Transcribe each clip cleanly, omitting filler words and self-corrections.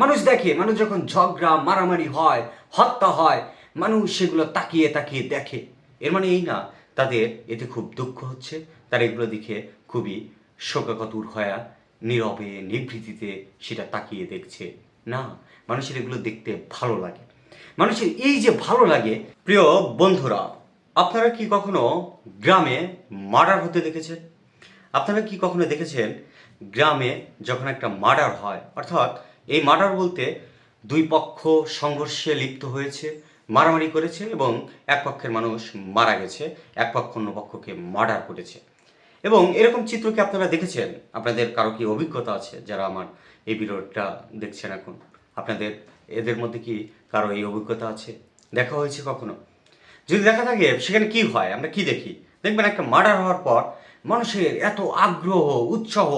মানুষ দেখে, মানুষ যখন ঝগড়া মারামারি হয়, হত্যা হয়, মানুষ সেগুলো তাকিয়ে তাকিয়ে দেখে। এর মানে এই না তাদের এতে খুব দুঃখ হচ্ছে, তারা এগুলো দেখে খুবই শোকাকাতর হয়ে নীরবে নিভৃতিতে সেটা তাকিয়ে দেখছে। না, মানুষের এগুলো দেখতে ভালো লাগে। মানুষের এই যে ভালো লাগে, প্রিয় বন্ধুরা, আপনারা কি কখনো গ্রামে মার্ডার হতে দেখেছেন? আপনারা কি কখনো দেখেছেন গ্রামে যখন একটা মার্ডার হয়, অর্থাৎ এই মার্ডার বলতে দুই পক্ষ সংঘর্ষে লিপ্ত হয়েছে, মারামারি করেছে এবং এক পক্ষের মানুষ মারা গেছে, এক পক্ষ অন্য পক্ষকে মার্ডার করেছে। এবং এরকম চিত্র কি আপনারা দেখেছেন? আপনাদের কারো কি অভিজ্ঞতা আছে যারা আমার এই ভিডিওটা দেখছেন এখন? আপনাদের এদের মধ্যে কি কারো এই অভিজ্ঞতা আছে? দেখা হয়েছে কখনো? যদি দেখা থাকে সেখানে কি হয়, আমরা কি দেখি? দেখবেন একটা মার্ডার হওয়ার পর মানুষের এত আগ্রহ, উৎসাহ,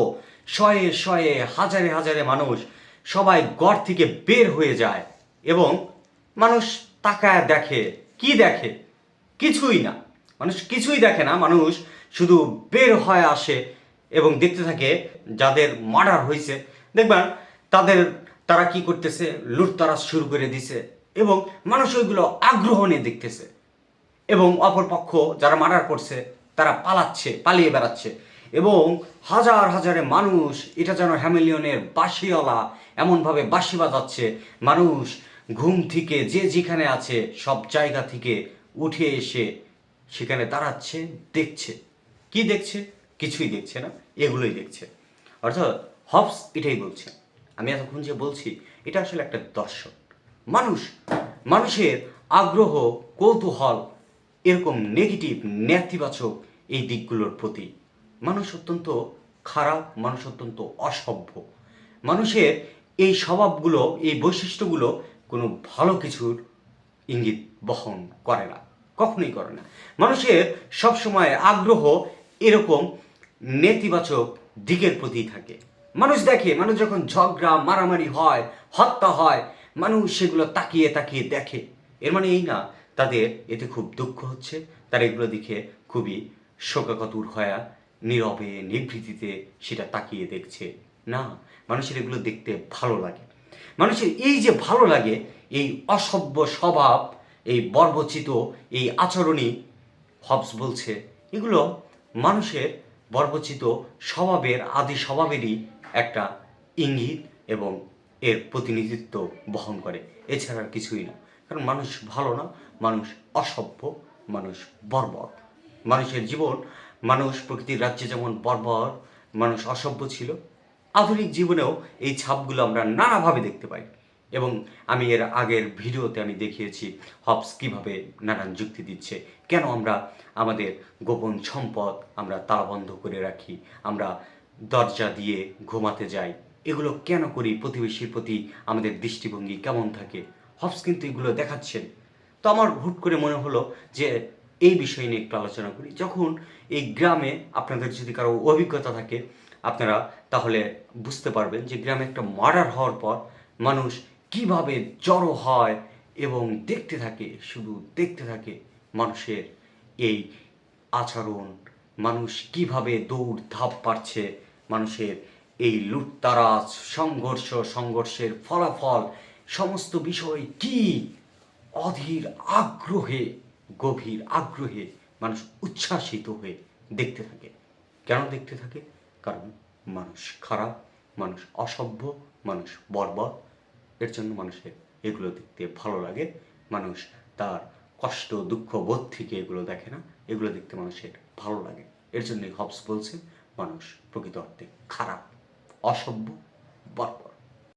শয়ে শয়ে হাজারে হাজারে মানুষ সবাই ঘর থেকে বের হয়ে যায় এবং মানুষ তাকায় দেখে। কি দেখে? কিছুই না। মানুষ কিছুই দেখে না, মানুষ শুধু বের হয়ে আসে এবং দেখতে থাকে যাদের মার্ডার হয়েছে। দেখবেন তাদের তারা কি করতেছে, লুটতরাজ শুরু করে দিছে এবং মানুষ ওইগুলো আগ্রহ নিয়ে দেখতেছে। এবং অপরপক্ষ যারা মার্ডার করছে তারা পালাচ্ছে, পালিয়ে বেড়াচ্ছে এবং হাজার হাজারে মানুষ এটা যেন হ্যামিলিয়নের বাঁশিওয়ালা এমনভাবে বাঁশি বাজাচ্ছে। মানুষ ঘুম থেকে যে যেখানে আছে সব জায়গা থেকে উঠে এসে সেখানে দাঁড়াচ্ছে, দেখছে। কি দেখছে? কিছুই দেখছে না, এগুলোই দেখছে। অর্থাৎ হবস এটাই বলছে। আমি এতক্ষণ যে বলছি এটা আসলে একটা দর্শন। মানুষ, মানুষের আগ্রহ, কৌতূহল, এরকম নেগেটিভ, নেতিবাচক এই দিকগুলোর প্রতি মানুষ অত্যন্ত খারাপ, মানুষ অত্যন্ত অসভ্য। মানুষের এই স্বভাবগুলো, এই বৈশিষ্ট্যগুলো কোনো ভালো কিছুর ইঙ্গিত বহন করে না, কখনোই করে না। মানুষের সবসময় আগ্রহ এরকম নেতিবাচক দিকের প্রতি থাকে। মানুষ দেখে, মানুষ যখন ঝগড়া মারামারি হয়, হত্যা হয়, মানুষ সেগুলো তাকিয়ে তাকিয়ে দেখে। এর মানে এই না তাদের এতে খুব দুঃখ হচ্ছে, তারা এগুলো দেখে খুবই শোকাকাতর হয়ে নীরবে নিভৃতিতে সেটা তাকিয়ে দেখছে। না, মানুষের এগুলো দেখতে ভালো লাগে। মানুষের এই যে ভালো লাগে, এই অসভ্য স্বভাব, এই বর্বচিত এই আচরণই হবস বলছে এগুলো মানুষের বর্বচিত স্বভাবের, আদি স্বভাবেরই একটা ইঙ্গিত এবং এর প্রতিনিধিত্ব বহন করে, এছাড়া আর কিছুই না। কারণ মানুষ ভালো না, মানুষ অসভ্য, মানুষ বর্বর। মানুষের জীবন, মানুষ প্রকৃতির রাজ্যে যেমন বর্বর, মানুষ অসভ্য ছিল, আধুনিক জীবনেও এই ছাপগুলো আমরা নানাভাবে দেখতে পাই। এবং আমি এর আগের ভিডিওতে আমি দেখিয়েছি হবস কীভাবে নানান যুক্তি দিচ্ছে, কেন আমরা আমাদের গোপন সম্পদ আমরা তালাবন্ধ করে রাখি, আমরা দরজা দিয়ে ঘুমাতে যাই, এগুলো কেন করি, প্রতিবেশীর প্রতি আমাদের দৃষ্টিভঙ্গি কেমন থাকে। হবস কিন্তু এগুলো দেখাচ্ছেন। তো আমার হুট করে মনে হলো যে এই বিষয় নিয়ে একটু আলোচনা করি। যখন এই গ্রামে আপনাদের যদি কারো অভিজ্ঞতা থাকে আপনারা তাহলে বুঝতে পারবেন যে গ্রামে একটা মার্ডার হওয়ার পর মানুষ কিভাবে জড়ো হয় এবং দেখতে থাকে, শুধু দেখতে থাকে মানুষের এই আচরণ, মানুষ কিভাবে দৌড় ধাপ পাচ্ছে, মানুষের এই লুটতারাজ, সংঘর্ষের ফলাফল, সমস্ত বিষয় কি অধীর আগ্রহে, গভীর আগ্রহে মানুষ উচ্ছ্বাসিত হয়ে দেখতে থাকে। কেন দেখতে থাকে? কারণ মানুষ খারাপ, মানুষ অসভ্য, মানুষ বর্বর। এর জন্য মানুষের এগুলো দেখতে ভালো লাগে। মানুষ তার কষ্ট, দুঃখ, বোধ থেকে এগুলো দেখে না, এগুলো দেখতে মানুষের ভালো লাগে। এর জন্যই হবস বলছে মানুষ প্রকৃত অর্থে খারাপ, অসভ্য, বর্বর।